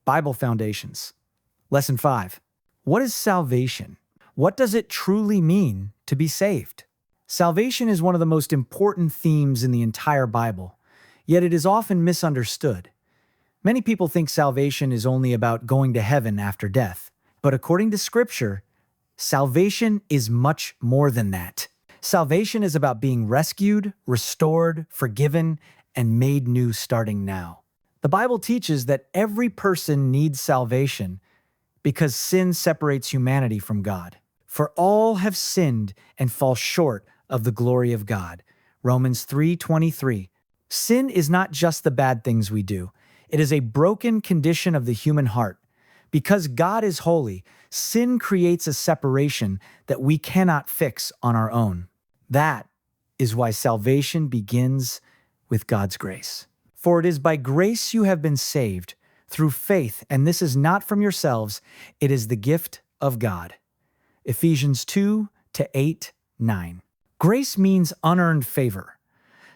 Bible Foundations. Lesson 5. What is salvation? What does it truly mean to be saved? Salvation is one of the most important themes in the entire Bible, yet it is often misunderstood. Many people think salvation is only about going to heaven after death, but according to Scripture, salvation is much more than that. Salvation is about being rescued, restored, forgiven, and made new starting now. The Bible teaches that every person needs salvation because sin separates humanity from God. For all have sinned and fall short of the glory of God. Romans 3:23. Sin is not just the bad things we do. It is a broken condition of the human heart. Because God is holy, sin creates a separation that we cannot fix on our own. That is why salvation begins with God's grace. For it is by grace you have been saved, through faith, and this is not from yourselves, it is the gift of God. Ephesians 2:8-9. Grace means unearned favor.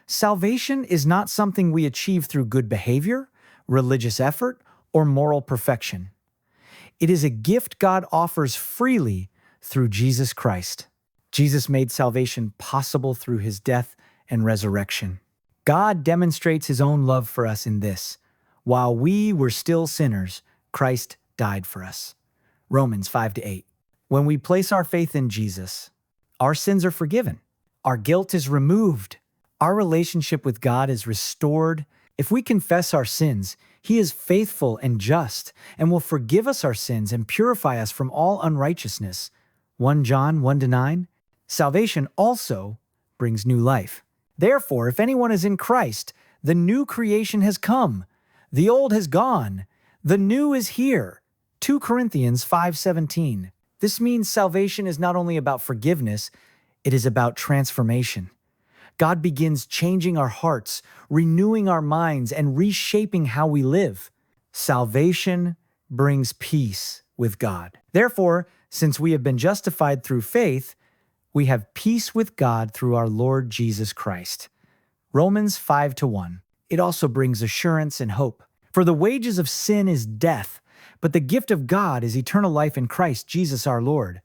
Salvation is not something we achieve through good behavior, religious effort, or moral perfection. It is a gift God offers freely through Jesus Christ. Jesus made salvation possible through his death and resurrection. God demonstrates his own love for us in this: while we were still sinners, Christ died for us. Romans 5-8. When we place our faith in Jesus, our sins are forgiven. Our guilt is removed. Our relationship with God is restored. If we confess our sins, he is faithful and just and will forgive us our sins and purify us from all unrighteousness. 1 John 1-9. Salvation also brings new life. Therefore, if anyone is in Christ, the new creation has come. The old has gone. The new is here. 2 Corinthians 5:17. This means salvation is not only about forgiveness, it is about transformation. God begins changing our hearts, renewing our minds, and reshaping how we live. Salvation brings peace with God. Therefore, since we have been justified through faith, we have peace with God through our Lord Jesus Christ. Romans 5-1. It also brings assurance and hope. For the wages of sin is death, but the gift of God is eternal life in Christ Jesus our Lord.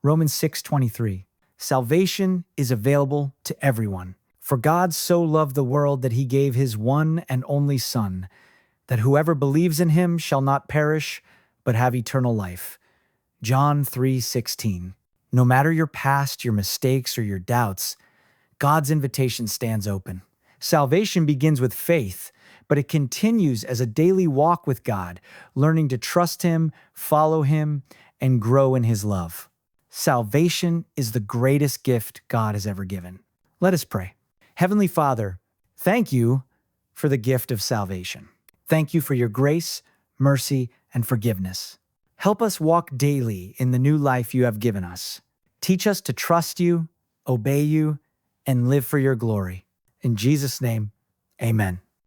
Romans 6:23. Salvation is available to everyone. For God so loved the world that he gave his one and only Son, that whoever believes in him shall not perish, but have eternal life. John 3:16. No matter your past, your mistakes, or your doubts, God's invitation stands open. Salvation begins with faith, but it continues as a daily walk with God, learning to trust him, follow him, and grow in his love. Salvation is the greatest gift God has ever given. Let us pray. Heavenly Father, thank you for the gift of salvation. Thank you for your grace, mercy, and forgiveness. Help us walk daily in the new life you have given us. Teach us to trust you, obey you, and live for your glory. In Jesus' name, amen.